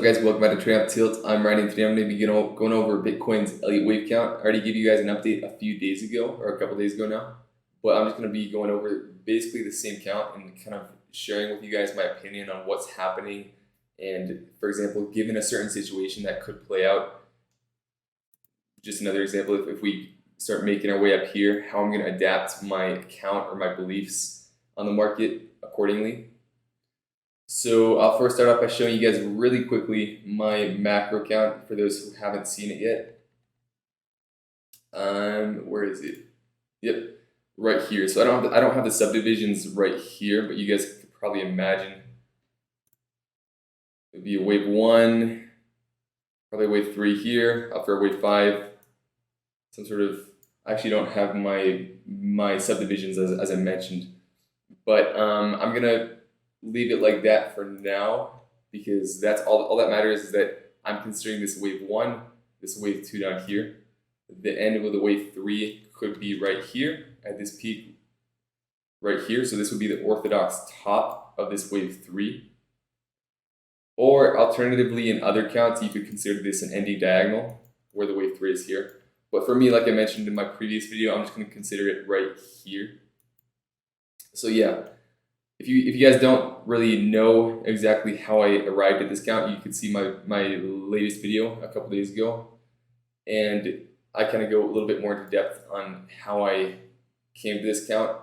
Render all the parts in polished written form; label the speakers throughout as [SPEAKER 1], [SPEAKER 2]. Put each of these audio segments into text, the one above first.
[SPEAKER 1] up, guys? Welcome back to Trade on Tilt. I'm Ryan, and today I'm going to be going over Bitcoin's Elliott wave count. I already gave you guys an update a few days ago, or a couple days ago now, but I'm just going to be going over basically the same count and kind of sharing with you guys my opinion on what's happening. And for example, given a certain situation that could play out, just another example, if we start making our way up here, how I'm going to adapt my account or my beliefs on the market accordingly. So I'll first start off by showing you guys really quickly my macro count for those who haven't seen it yet. Where is it? Yep, right here. So I don't have the subdivisions right here, but you guys could probably imagine it'd be a wave 1, probably wave 3 here, after a wave 5. Some sort of, I actually don't have my subdivisions as I mentioned, but I'm gonna leave it like that for now, because that's all that matters is that I'm considering this wave 1, this wave 2 down here. The end of the wave 3 could be right here at this peak right here. So this would be the orthodox top of this wave 3. Or alternatively, in other counts, you could consider this an ending diagonal where the wave 3 is here. But for me, like I mentioned in my previous video, I'm just going to consider it right here. So yeah. If you guys don't really know exactly how I arrived at this count, you can see my latest video a couple days ago, and I kind of go a little bit more into depth on how I came to this count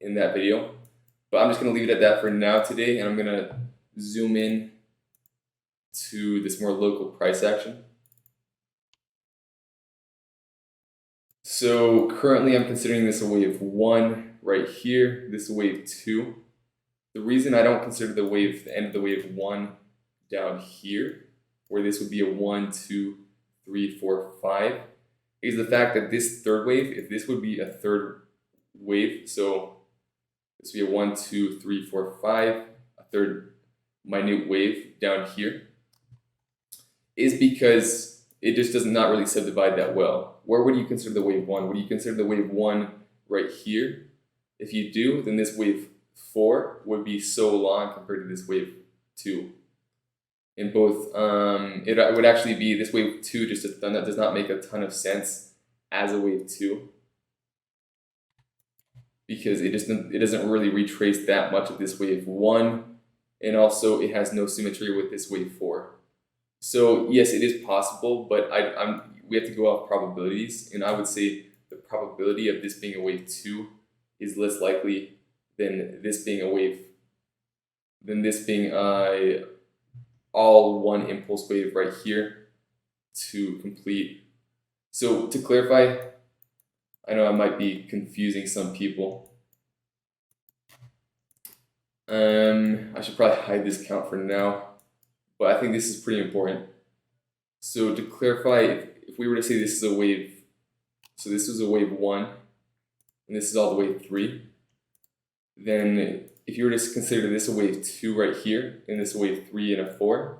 [SPEAKER 1] in that video. But I'm just going to leave it at that for now today, and I'm going to zoom in to this more local price action. So currently I'm considering this a wave 1 right here, this wave 2. The reason I don't consider the end of the wave 1 down here, where this would be a 1, 2, 3, 4, 5, is the fact that this third wave, if this would be a third wave, so this would be a 1, 2, 3, 4, 5, a third minute wave down here, is because it just does not really subdivide that well. Where would you consider the wave 1? Would you consider the wave 1 right here? If you do, then this wave 4 would be so long compared to this wave 2. In both, it would actually be this wave 2 that does not make a ton of sense as a wave 2, because it doesn't really retrace that much of this wave 1, and also it has no symmetry with this wave 4. So yes, it is possible, but we have to go off probabilities, and I would say the probability of this being a wave 2 is less likely than this being a wave, than this being all one impulse wave right here to complete. So to clarify, I know I might be confusing some people. I should probably hide this count for now, but I think this is pretty important. So to clarify, if we were to say this is a wave, so this is a wave 1, and this is all the way 3, then if you were to consider this a wave 2 right here, and this a wave 3 and a 4,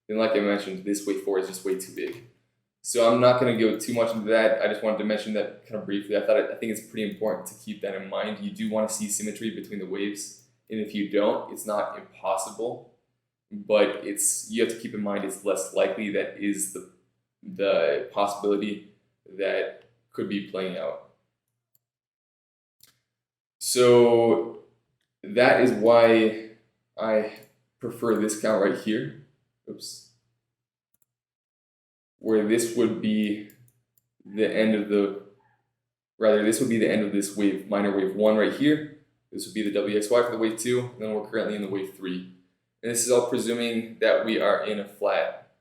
[SPEAKER 1] then like I mentioned, this wave 4 is just way too big. So I'm not going to go too much into that. I just wanted to mention that kind of briefly. I think it's pretty important to keep that in mind. You do want to see symmetry between the waves, and if you don't, it's not impossible, but you have to keep in mind it's less likely. That is the possibility that could be playing out. So that is why I prefer this count right here. Oops. Where this would be the end of this would be the end of this wave, minor wave 1 right here. This would be the WXY for the wave 2, and then we're currently in the wave 3. And this is all presuming that we are in a flat.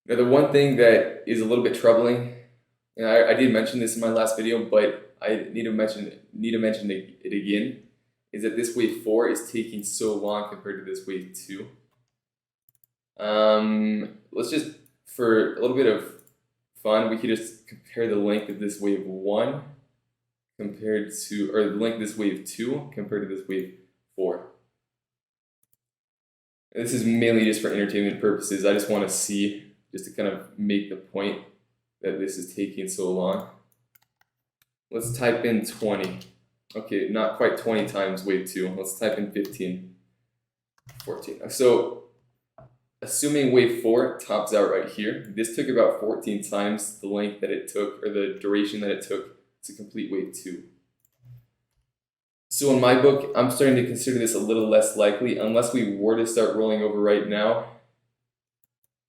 [SPEAKER 1] Now the one thing that is a little bit troubling, and I did mention this in my last video, but I need to mention it again, is that this wave 4 is taking so long compared to this wave 2. Let's just, for a little bit of fun, we could just compare the length of this wave 1 compared to, or the length of this wave 2 compared to this wave 4. And this is mainly just for entertainment purposes. I just want to see, just to kind of make the point that this is taking so long. Let's type in 20. Okay, not quite 20 times wave 2. Let's type in 15. 14. So assuming wave 4 tops out right here, this took about 14 times the length that it took, or the duration that it took to complete wave 2. So in my book, I'm starting to consider this a little less likely, unless we were to start rolling over right now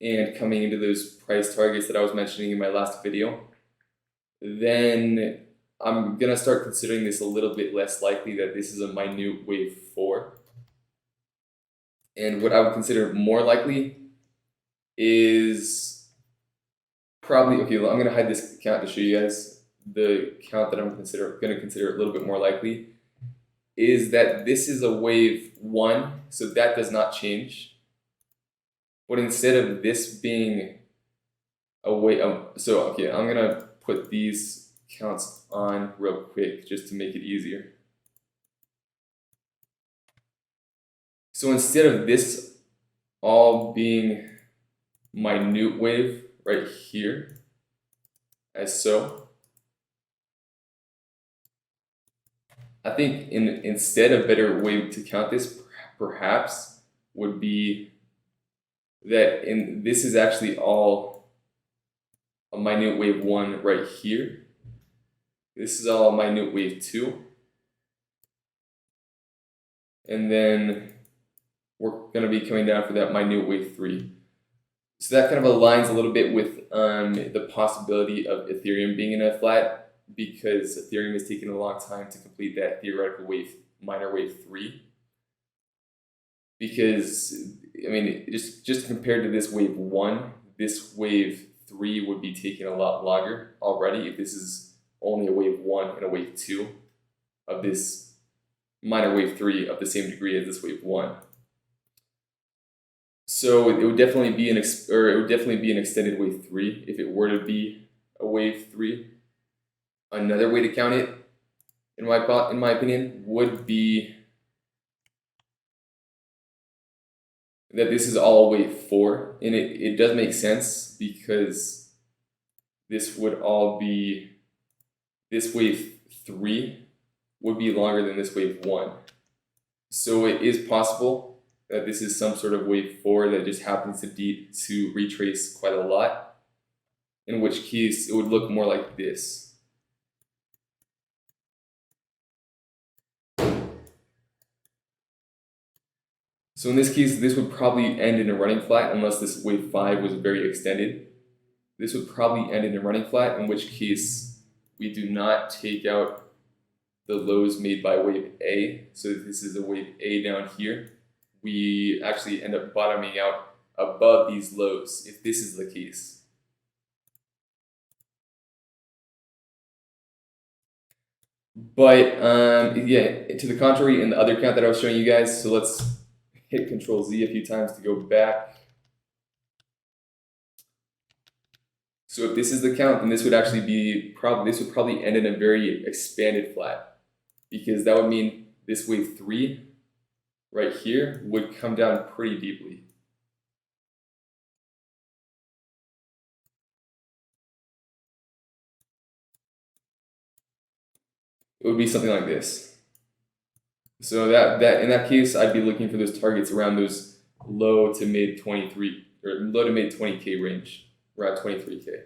[SPEAKER 1] and coming into those price targets that I was mentioning in my last video. Then I'm going to start considering this a little bit less likely that this is a minute wave 4. And what I would consider more likely is probably, okay, I'm going to hide this count to show you guys the count that I'm going to consider a little bit more likely, is that this is a wave 1, so that does not change. But instead of this being a wave, so okay, I'm going to put these counts on real quick just to make it easier. So instead of this all being minute wave right here, as so, I think instead a better way to count this perhaps would be that this is actually all a minute wave 1 right here. This is all minute wave 2. And then we're going to be coming down for that minute wave 3. So that kind of aligns a little bit with the possibility of Ethereum being in a flat, because Ethereum has taken a long time to complete that theoretical minor wave 3. Because, I mean, just compared to this wave 1, this wave 3 would be taking a lot longer already if this is only a wave 1 and a wave 2 of this minor wave 3 of the same degree as this wave 1. So it would definitely be an extended wave 3 if it were to be a wave 3. Another way to count it, in my opinion, would be that this is all wave 4, and it does make sense because this would all be, this wave 3 would be longer than this wave 1. So it is possible that this is some sort of wave 4 that just happens to retrace quite a lot, in which case it would look more like this. So in this case, this would probably end in a running flat unless this wave 5 was very extended. This would probably end in a running flat, in which case we do not take out the lows made by wave A. So this is a wave A down here. We actually end up bottoming out above these lows if this is the case. But yeah, to the contrary, in the other count that I was showing you guys, so let's hit Control Z a few times to go back. So if this is the count, then this would actually be this would probably end in a very expanded flat, because that would mean this wave 3 right here would come down pretty deeply. It would be something like this. So that in that case, I'd be looking for those targets around those low to mid 23 or low to mid 20K range, around 23K.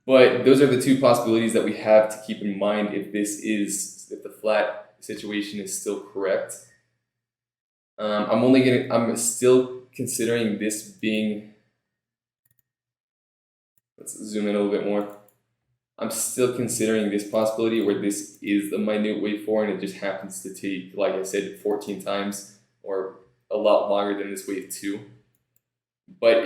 [SPEAKER 1] But those are the two possibilities that we have to keep in mind if the flat situation is still correct. I'm still considering this being, let's zoom in a little bit more. I'm still considering this possibility where this is the minute wave 4 and it just happens to take, like I said, 14 times or a lot longer than this wave 2. But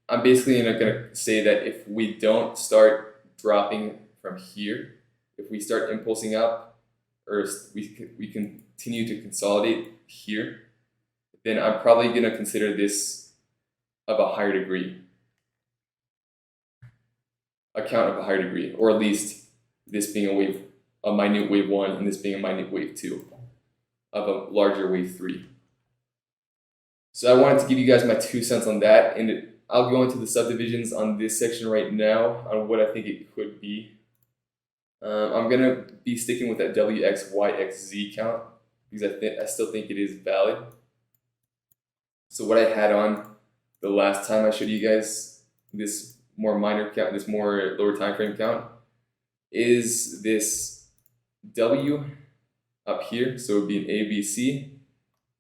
[SPEAKER 1] I'm basically going to say that if we don't start dropping from here, if we start impulsing up, or we continue to consolidate here, then I'm probably going to consider this of a higher degree. Account of a higher degree, or at least this being a minute wave 1 and this being a minute wave 2 of a larger wave 3. So I wanted to give you guys my 2 cents on that, and I'll go into the subdivisions on this section right now on what I think it could be. I'm going to be sticking with that WXYXZ count because I still think it is valid. So what I had on the last time I showed you guys this more minor count, this more lower time frame count, is this W up here. So it would be an ABC.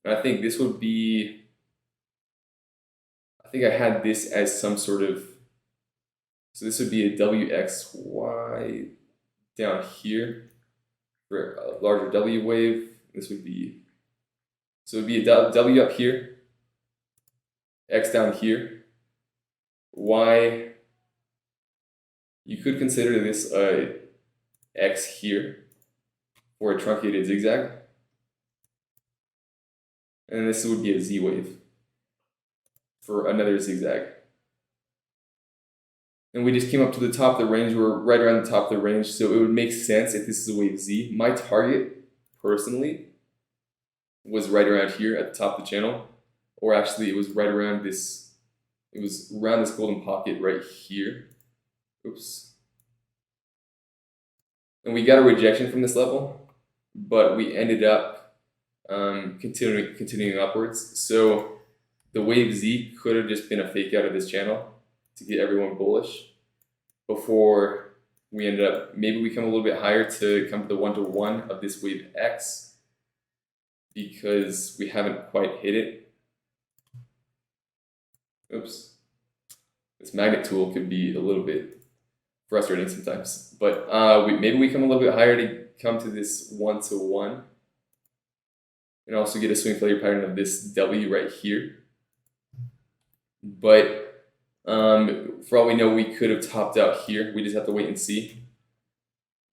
[SPEAKER 1] And I think this would be, I think I had this as some sort of, so this would be a WXY down here for a larger W wave. This would be, so it would be a W up here, X down here, Y, you could consider this a X here for a truncated zigzag. And this would be a Z wave for another zigzag. And we just came up to the top of the range. We're right around the top of the range, so it would make sense if this is a wave Z. My target, personally, was right around here at the top of the channel, or actually it was right around this, it was around this golden pocket right here. Oops. And we got a rejection from this level, but we ended up continuing upwards. So the wave Z could have just been a fake out of this channel to get everyone bullish before we ended up, maybe we come a little bit higher to come to the 1-to-1 of this wave X, because we haven't quite hit it. Oops. This magnet tool could be a little bit frustrating sometimes, but maybe we come a little bit higher to come to this 1-to-1 and also get a swing failure pattern of this W right here. But for all we know, we could have topped out here. We just have to wait and see.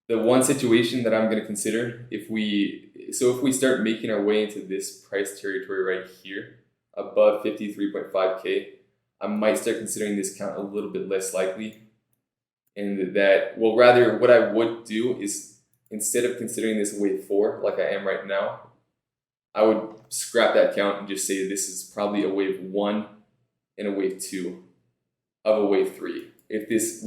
[SPEAKER 1] The one situation that I'm going to consider, if we start making our way into this price territory right here, above 53.5K, I might start considering this count a little bit less likely. And that, well, rather what I would do is, instead of considering this a wave 4 like I am right now, I would scrap that count and just say this is probably a wave 1 and a wave 2 of a wave 3. If this,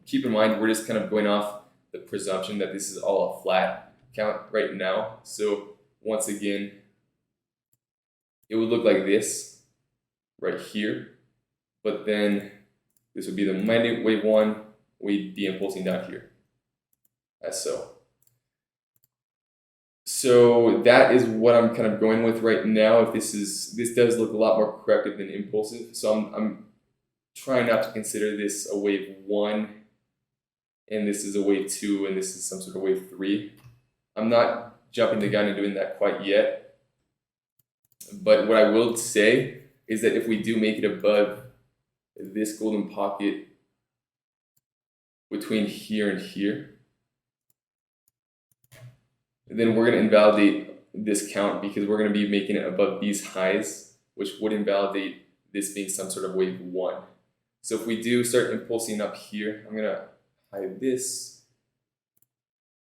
[SPEAKER 1] keep in mind, we're just kind of going off the presumption that this is all a flat count right now. So once again, it would look like this right here, but then this would be the minute wave 1, we'd be impulsing down here, as so. So that is what I'm kind of going with right now. If this does look a lot more corrective than impulsive, so I'm trying not to consider this a wave 1, and this is a wave 2, and this is some sort of wave 3. I'm not jumping the gun and doing that quite yet. But what I will say is that if we do make it above this golden pocket between here and here, then we're going to invalidate this count, because we're going to be making it above these highs, which would invalidate this being some sort of wave 1. So if we do start impulsing up here, I'm going to hide this.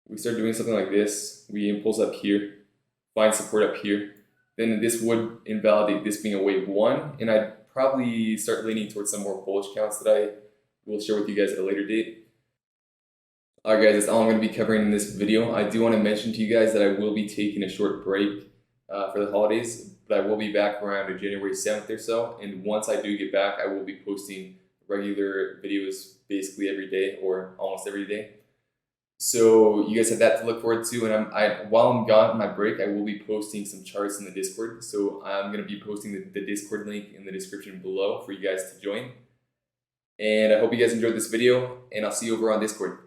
[SPEAKER 1] We start doing something like this. We impulse up here, find support up here. Then this would invalidate this being a wave 1, and I'd probably start leaning towards some more bullish counts that I will share with you guys at a later date. Alright guys, that's all I'm going to be covering in this video. I do want to mention to you guys that I will be taking a short break for the holidays, but I will be back around January 7th or so, and once I do get back, I will be posting regular videos basically every day, or almost every day. So you guys have that to look forward to, and while I'm gone on my break, I will be posting some charts in the Discord. So I'm going to be posting the Discord link in the description below for you guys to join. And I hope you guys enjoyed this video, and I'll see you over on Discord.